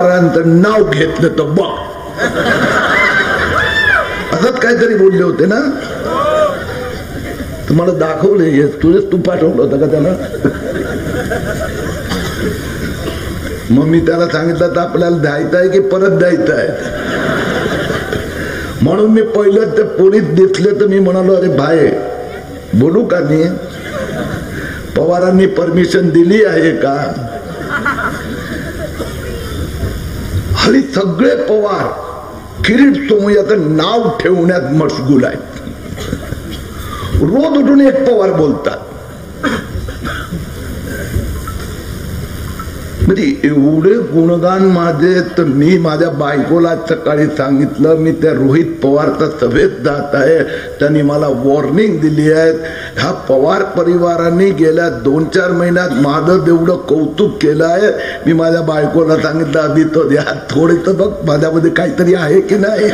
नाव घेतलं तर बघ असंच काहीतरी बोलले होते ना. तुम्हाला दाखवले तुझेच तू पाठवलं होतं का त्याला. मग मी त्याला सांगितलं तर आपल्याला द्यायचं आहे की परत द्यायचं आहे. म्हणून मी पहिलं ते पोलीस दिसले तर मी म्हणालो अरे भाई बोलू का मी. पवारांनी परमिशन दिली आहे का. हल्ली सगळे पवार किरीट सोमय्याचं नाव ठेवण्यात मशगूल आहेत. रोज उठून एक पवार बोलतात. म्हणजे एवढे गुणगान माझे. तर मी माझ्या बायकोला सकाळी सांगितलं मी त्या रोहित पवारच्या सभेत जात आहे. त्यांनी मला वॉर्निंग दिली आहे. ह्या पवार परिवारांनी गेल्या 2-4 महिन्यात माझं जेवढं कौतुक केलं आहे. मी माझ्या बायकोला सांगितलं आधी तो द्या थोडे तर बघ माझ्यामध्ये काहीतरी आहे की नाही.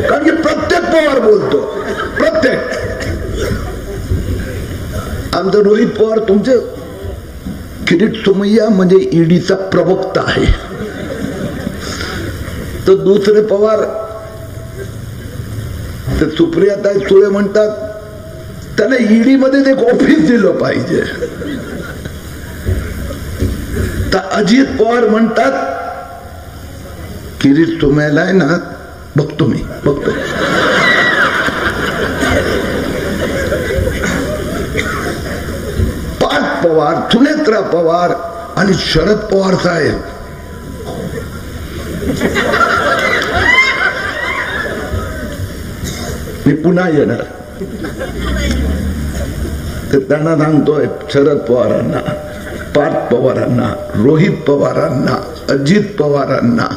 कारण की प्रत्येक पवार बोलतो प्रत्येक. आमचं रोहित पवार तुमचे किरीट सोमय्या म्हणजे ईडीचा प्रवक्ता आहे. तर दुसरे पवार ते सुप्रियाताई सुळे म्हणतात त्याला ईडी मध्ये एक ऑफिस दिलं पाहिजे. तर अजित पवार म्हणतात किरीट सोमय्याला आहे ना बघतो मी बघतो. पवार सुनेत्रा पवार आणि शरद पवार साहेब मी पुन्हा येणार. तर त्यांना सांगतोय शरद पवारांना पार्थ पवारांना रोहित पवारांना अजित पवारांना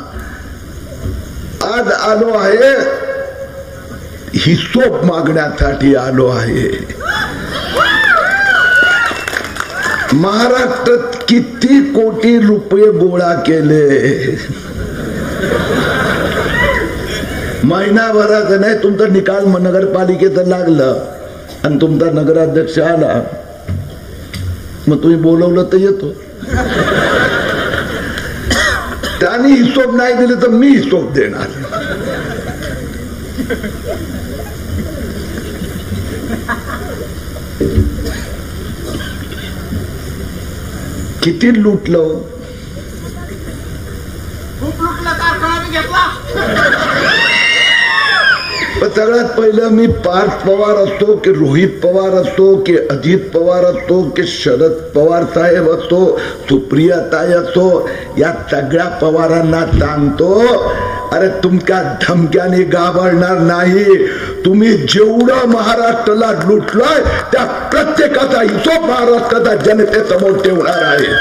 आज आलो आहे हिशोब मागण्यासाठी आलो आहे. महाराष्ट्रात किती कोटी रुपये गोळा केले. महिनाभरात नाही तुमचा निकाल नगरपालिकेचं लागलं आणि तुमचा नगराध्यक्ष आला मग तुम्ही बोलवलं तर येतो. त्यांनी हिशोब नाही दिले तर मी हिशोब देणार. किती लुटलं. पण सगळ्यात पहिलं मी पार्थ पवार असतो की रोहित पवार असतो की अजित पवार असतो की शरद पवार साहेब असतो सुप्रियाताई असतो या सगळ्या पवारांना सांगतो अरे तुमच्या धमक्याने घाबरणार नाही. तुम्ही जेवढं महाराष्ट्राला लुटलंय त्या प्रत्येकाचा हिशोब महाराष्ट्राच्या जनतेसमोर ठेवणार आहे.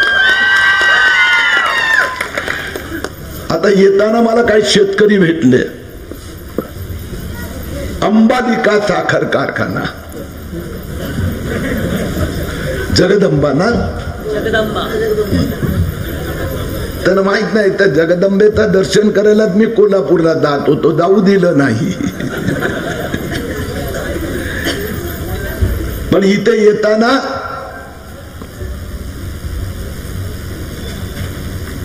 आता येताना मला काही शेतकरी भेटले. अंबालिका साखर कारखाना जगदंबा ना त्यांना माहित नाही त्या जगदंबेचं दर्शन करायला मी कोल्हापूरला जात होतो जाऊ दिलं नाही. पण इथे येताना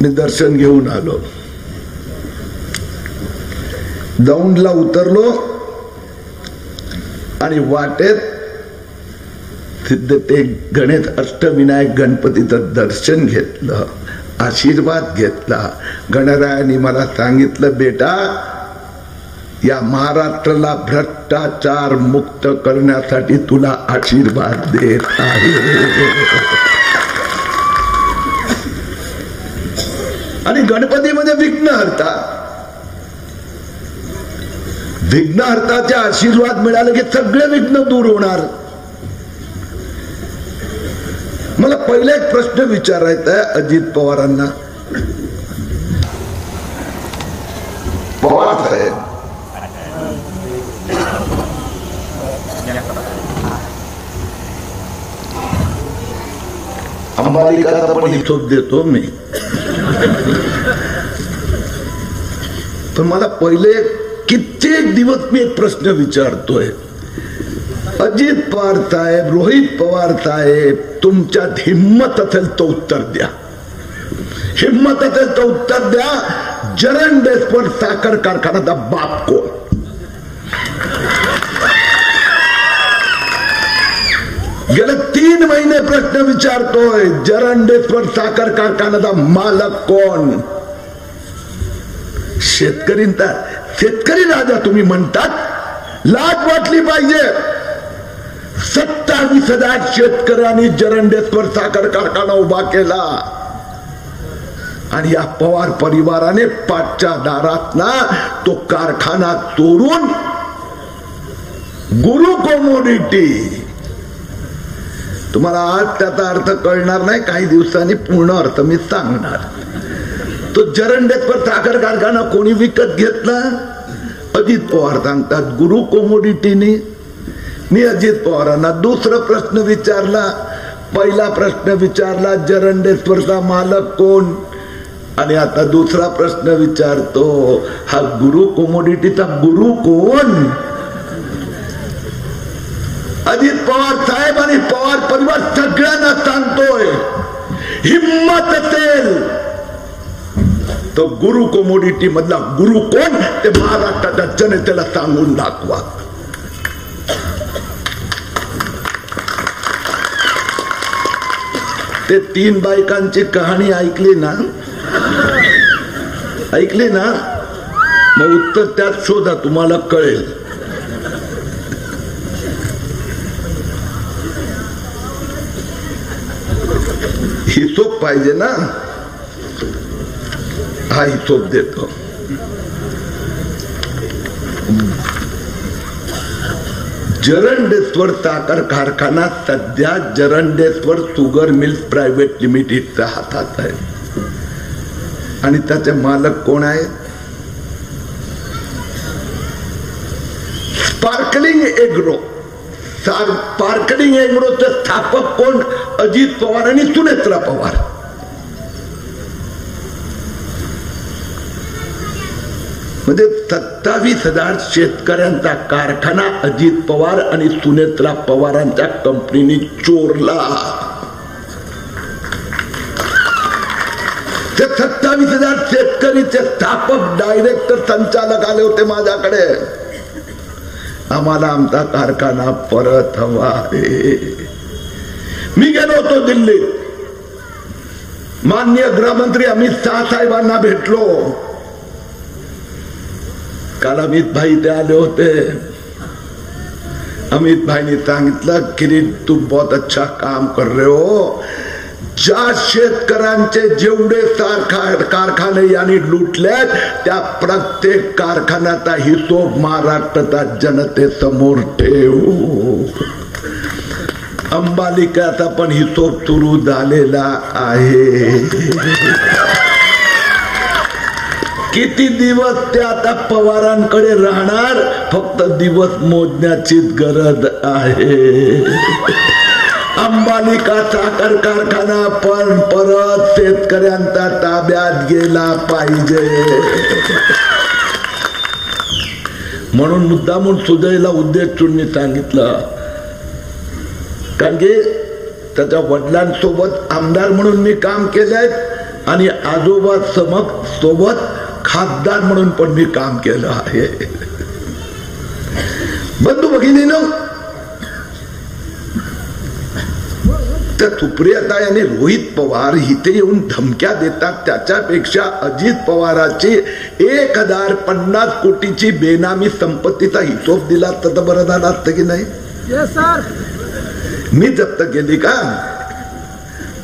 मी दर्शन घेऊन आलो. दौंडला उतरलो आणि वाटेत ते गणेश अष्टविनायक गणपतीचं दर्शन घेतलं आशीर्वाद घेतला. गणरायाने मला सांगितलं बेटा या महाराष्ट्राला भ्रष्टाचार मुक्त करण्यासाठी तुला आशीर्वाद देत आहे. आणि गणपतीमध्ये विघ्नहर्ता विघ्नहर्ताचे आशीर्वाद मिळाले की सगळे विघ्न दूर होणार. मला पहिला एक प्रश्न विचारायचा आहे अजित पवारांना. पवार साहेब अंबालिकाचा पण हिशोब देतो मी. पण मला पहिले कित्येक दिवस मी एक प्रश्न विचारतोय अजित पवार साहेब, रोहित पवार साहेब, तुमच्यात हिम्मत असेल तो उत्तर द्या. हिम्मत असेल तर उत्तर द्या. जरंडेश्वर साखर कारखान्याचा बाप कोण? गेले 3 महिने प्रश्न विचारतोय. जरंडेश्वर साखर कारखान्याचा मालक कोण? शेतकरी राजा तुम्ही म्हणतात. लाज वाटली पाहिजे. 27,000 शेतकऱ्यांनी जरंडेश्वर साखर कारखाना उभा केला आणि या पवार परिवाराने पाठच्या दारात ना तो कारखाना तोडून गुरु कमोडिटी. तुम्हाला आज त्याचा अर्थ कळणार नाही, काही दिवसांनी पूर्ण अर्थ मी सांगणार. तो जरंडेश्वर साखर कारखाना कोणी विकत घेतला? अजित पवार सांगतात गुरु कमोडिटीने. मी अजित पवारांना दुसरा प्रश्न विचारला. पहिला प्रश्न विचारला जरंडेश्वरचा मालक कोण, आणि आता दुसरा प्रश्न विचारतो हा गुरु कमोडिटीचा गुरु कोण? अजित पवार साहेब आणि पवार परिवार सगळ्यांना सांगतोय, हिम्मत असेल तो गुरु कमोडिटी मधला गुरु कोण ते महाराष्ट्राच्या जनतेला सांगून दाखवा. ते 3 बायकांची कहाणी ऐकली ना, मग उत्तर त्यात शोधा, तुम्हाला कळेल. हिशोब पाहिजे ना. हा हिशोब देतो. जरंडेश्वर साखर कारखाना सध्या जरंडेश्वर शुगर मिल्स प्रायव्हेट लिमिटेडच्या हातात आहे आणि त्याचे मालक कोण आहे? Sparkling agro. स्पार्कलिंग एग्रोचे स्थापक कोण? अजित पवार आणि सुनेत्रा पवार. म्हणजे 27,000 शेतकऱ्यांचा कारखाना अजित पवार आणि सुनेत्रा पवारांच्या कंपनीने चोरला. ते 27,000 शेतकरीचे स्थापक डायरेक्टर संचालक आले होते माझ्याकडे. आम्हाला आमचा कारखाना परत हवा आहे. मी गेलो होतो दिल्लीत. माननीय गृहमंत्री अमित शाह साहेबांना भेटलो. काल अमित भाई ते आले होते. अमित भाईने सांगितलं किरीट तू बहुत अच्छा काम कर रहे हो. ज्या शेतकऱ्यांचे जेवढे कारखाने यांनी लुटलेत त्या प्रत्येक कारखान्याचा हिशोब महाराष्ट्राच्या जनतेसमोर ठेवू. अंबालिकाचा पण हिशोब सुरू झालेला आहे. किती दिवस ते आता पवारांकडे राहणार, फक्त दिवस मोजण्याची गरज आहे. अंबालिका साखर कारखाना पण परत शेतकऱ्यांच्या ताब्यात गेला पाहिजे. म्हणून मुद्दामून सुजयला उद्देशून मी सांगितलं, कारण की त्याच्या वडिलांसोबत आमदार म्हणून मी काम केलंय आणि आजोबा सोबत खासदार म्हणून पण मी काम केलं आहे. बंधू भगिनीनो, त्या सुप्रियाताई आणि रोहित पवार इथे येऊन धमक्या देतात. त्याच्यापेक्षा अजित पवाराची 1,050 कोटीची बेनामी संपत्तीचा हिशोब दिला तर बरं झालं असतं की नाही? मी जप्त केली का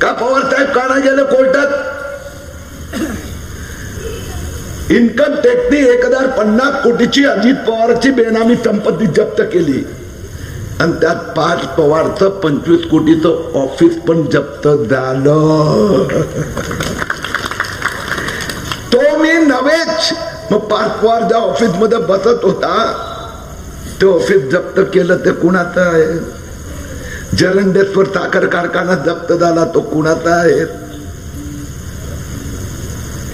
पवार साहेब का नाही गेले कोर्टात? इन्कम टॅक्सने 1,050 कोटीची अजित पवारची बेनामी संपत्ती जप्त केली आणि त्यात 5 पवारचं 25 कोटीचं ऑफिस पण जप्त झालं. तो मी नव्हेच. मग 5 पवार ज्या ऑफिस मध्ये बसत होता ते ऑफिस जप्त केलं ते कुणाचं आहे? जरंडेश्वर साखर कारखाना जप्त झाला तो कुणाचा आहे?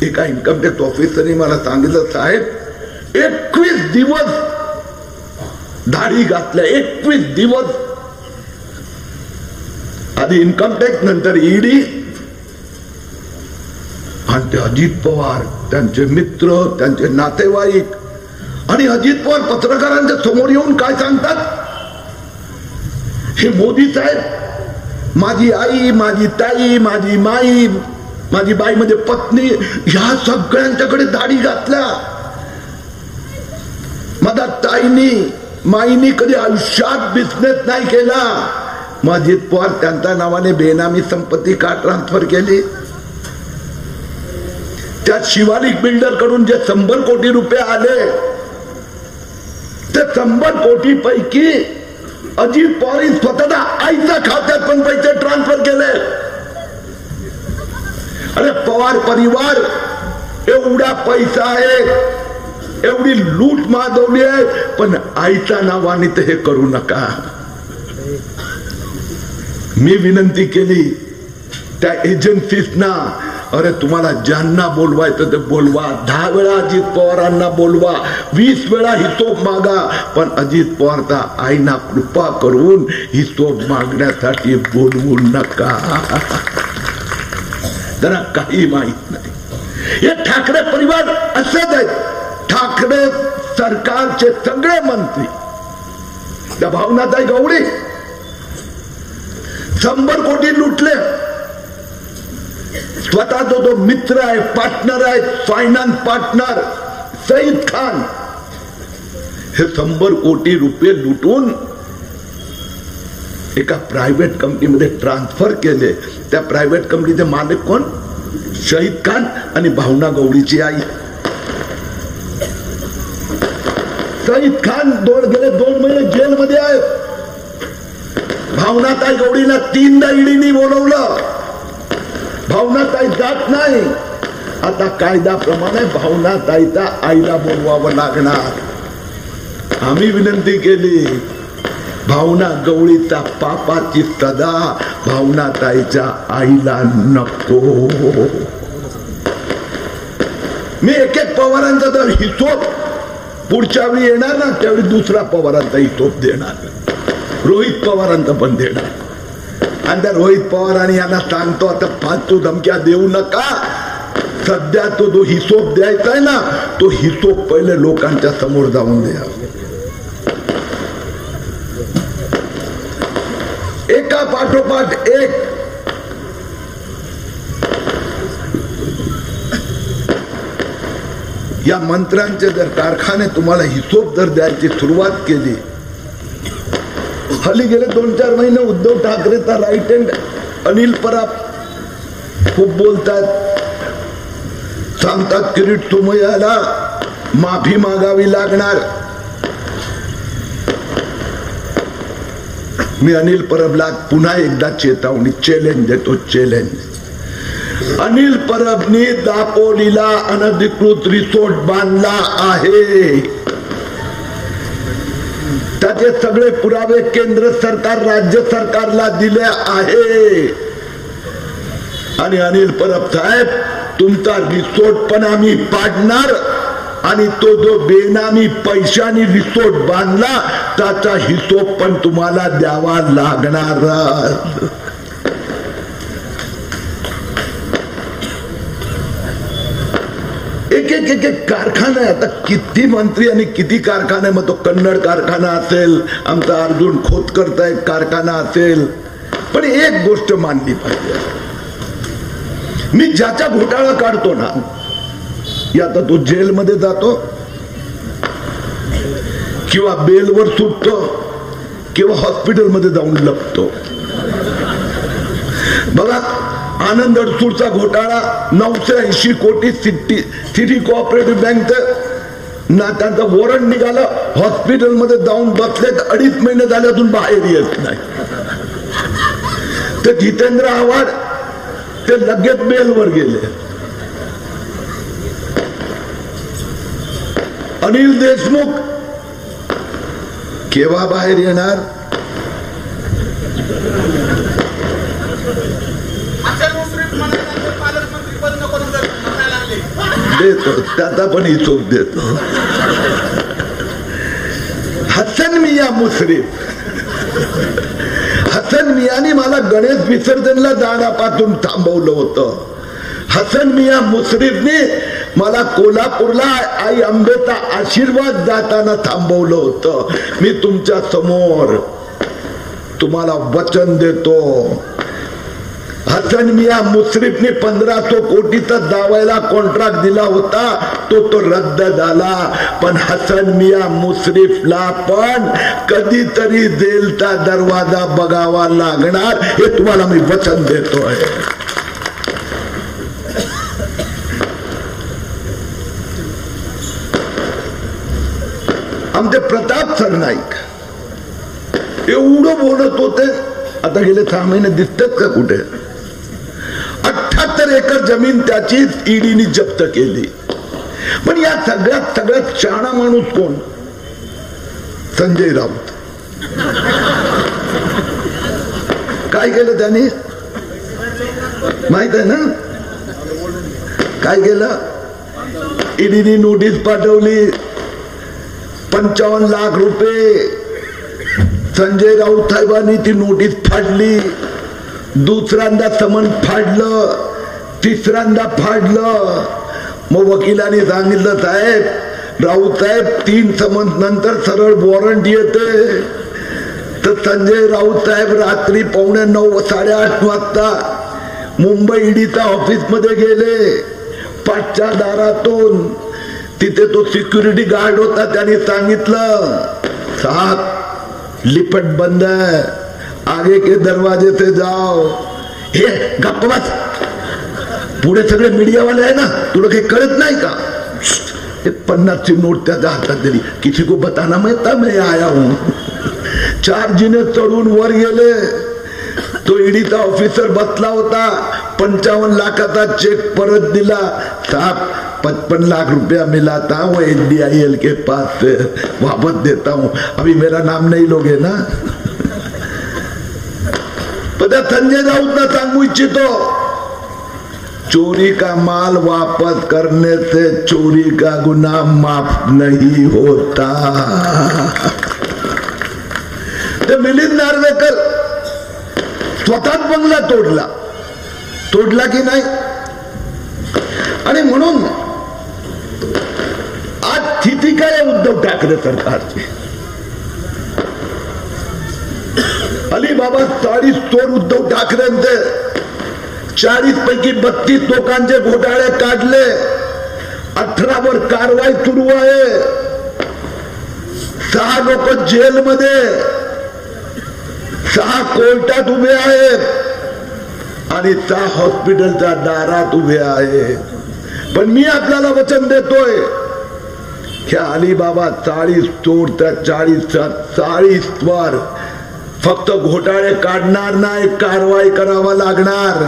एका इन्कम टॅक्स ऑफिसरने मला सांगितलं, साहेब 21 दिवस दाढी घातल्या 21 दिवस आधी इन्कम टॅक्स नंतर ईडी आणि ते अजित पवार त्यांचे मित्र त्यांचे नातेवाईक आणि अजित पवार पत्रकारांच्या समोर येऊन काय सांगतात हे मोदी साहेब माझी आई माझी ताई माझी माई माझी बाई म्हणजे पत्नी ह्या सगळ्यांच्याकडे दाढी घातल्या माझ्या ताईनी माईनी कधी आयुष्यात बिझनेस नाही केला अजित पवार त्यांच्या नावाने बेनामी संपत्ती का ट्रान्सफर केली त्या शिवालिक बिल्डर कडून जे 100 कोटी रुपये आले ते 100 कोटी पैकी अजित पवार स्वतःच्या आईच्या खात्यात पण पैसे ट्रान्सफर केले अरे पवार परिवार एवढा पैसा आहे एवढी लूट माजवली आहे पण आईच्या नावाने तर हे करू नका मी विनंती केली त्या एजन्सीजना अरे तुम्हाला ज्यांना बोलवायचं ते बोलवा 10 वेळा अजित पवारांना बोलवा 20 वेळा हिशोब मागा पण अजित पवारचा आईना कृपा करून हिशोब मागण्यासाठी बोलवू नका त्यांना काही माहित नाही हे ठाकरे परिवार असेच आहेत ठाकरे सरकारचे सगळे मंत्री त्या भावनाताई गवळी 100 कोटी लुटले स्वतः तो मित्र आहे पार्टनर आहे फायनान्स पार्टनर सईद खान हे 100 कोटी रुपये लुटून एका प्रायव्हेट कंपनीमध्ये ट्रान्सफर केले त्या प्रायव्हेट कंपनीचे मालक कोण शहीद खान आणि भावना गवळीची आई शहीद खान गेले 2 महिने जेलमध्ये आहेत भावनाताई गवळीला 3दा ईडीने बोलवलं भावनाताई जात नाही आता कायद्याप्रमाणे भावनाताईचा आईला बोलवावं लागणार आम्ही विनंती केली भावना गवळीचा पापाची सदा भावनाताईच्या आईला नको मी एक पवारांचा जर हिशोब पुढच्या वेळी येणार ना त्यावेळी दुसरा पवारांचा हिशोब देणार रोहित पवारांचा पण देणार आणि त्या रोहित पवार आणि यांना सांगतो आता फालतू धमक्या देऊ नका सध्या तो हिशोब द्यायचा आहे ना तो हिशोब पहिले लोकांच्या समोर जाऊन द्या एका पाठोपाठ एक या मंत्र्यांचे जर कारखाने तुम्हाला हिशोब जर द्यायची सुरुवात केली हल्ली गेले 2-4 महिने उद्धव ठाकरेचा राईट हँड अनिल परब खूप बोलतात सांगतात किरीट सोमय्याला माफी मागावी लागणार मी अनिल परबला पुन्हा एकदा चेतावणी चॅलेंज देतो चॅलेंज अनिल परबनी दापोलीला अनधिकृत रिसोर्ट बांधला आहे त्याचे सगळे पुरावे केंद्र सरकार राज्य सरकारला दिले आहे आणि अनिल परब साहेब तुमचा रिसोर्ट पण आम्ही पाडणार आणि तो जो बेनामी पैशानी रिसोर्ट बांधला त्याचा हिशोब पण तुम्हाला द्यावा लागणार एक कारखाना आहे आता किती मंत्री आणि किती कारखाने मग तो कन्नड कारखाना असेल आमचा अर्जुन खोतकरचा एक कारखाना असेल पण एक गोष्ट मानली पाहिजे मी ज्याचा घोटाळा काढतो ना आता तो जेलमध्ये जातो किंवा बेलवर सुटतो किंवा हॉस्पिटलमध्ये जाऊन लपतो बघा आनंद अडसूळचा घोटाळा 980 कोटी सिटी कोऑपरेटिव्ह बँक ना त्यांचा वॉरंट निघाला हॉस्पिटलमध्ये जाऊन बसले 2.5 महिने झाले अजून बाहेर येत नाही ते जितेंद्र आव्हाड ते लगेच बेलवर गेले अनिल देशमुख केव्हा बाहेर येणार देतो त्याचा पण हिशोब देतो हसन मिया मुश्रीफ, हसन मियाने मला गणेश विसर्जनला जाण्यापासून थांबवलं होतं. हसन मिया मुश्रीफने मला कोल्हापूरला आई अंबेचा आशीर्वाद जाताना थांबवलं होतं. मी तुमच्या समोर तुम्हाला वचन देतो, हसन मिया मुश्रीफने 1500 कोटीचा दावायला कॉन्ट्रॅक्ट दिला होता, तो रद्द झाला. पण हसन मिया मुश्रीफला पण कधीतरी जेलचा दरवाजा बघावा लागणार, हे तुम्हाला मी वचन देतोय. आमचे प्रताप सरनाईक एवढं बोलत होते, आता गेले 6 महिने दिसतात का कुठे? 78 एकर जमीन त्याची ईडीने जप्त केली. पण या सगळ्यात शहाणा माणूस कोण? संजय राऊत. काय केलं त्यांनी माहित आहे ना? काय केलं? ईडीने नोटीस पाठवली, 55 लाख रुपये. संजय राऊत साहेबांनी ती नोटीस फाडली, दुसऱ्यांदा समन फाडलं, तिसऱ्यांदा फाडलं. मग वकिलांनी सांगितलं, साहेब राऊत साहेब 3 समन नंतर सरळ वॉरंट येते. तर संजय राऊत साहेब रात्री 9:15 8:30 वाजता मुंबई ईडीच्या ऑफिस मध्ये गेले. 5च्या दारातून तिथे तो सिक्युरिटी गार्ड होता, त्याने सांगितलं, साहब लिपट बंद है, आगे के दरवाजे से जाओ. हे गप्प बस, पुढे सगळे मीडिया वाले आहे ना, तुला काही कळत नाही का? 50ची नोट त्याच्या हातात दिली. किसी को बताना मैं आया हूं. 4 जिने चढून वर गेले. तो ईडीचा ऑफिसर बसला होता, 55 लाखाचा चेक परत दिला. साहब 55 लाख रुपया मिला था, वो SBIL के पास से वापस देता हूं, अभी मेरा नाम नहीं लोगे ना. पता संजय राउत ना सांगू इच्छितो, चोरी का माल वापस करने से चोरी का गुनाह माफ नहीं होता. ते मिलिंद नार्वेकर स्वतःच बंगला तोडला की नाही? आणि म्हणून आज स्थिती काय उद्धव ठाकरे सरकारची? अलिबाबा 40 चोर उद्धव ठाकरेंचे, 40 पैकी 32 लोकांचे घोटाळे काढले. 18 वर कारवाई सुरू आहे. 6 लोक जेलमध्ये, 6 कोर्टात उभे आहेत आणि 6 हॉस्पिटलच्या दारात उभे आहेत. पण मी आपल्याला वचन देतोय, ह्या अलिबाबा 40 चोर त्या 40 वर फक्त घोटाळे काढणार नाही, कारवाई करावा लागणार.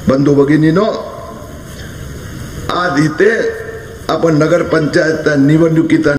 बंधू भगिनीनो, आज इथे आपण नगरपंचायत निवडणुकीचा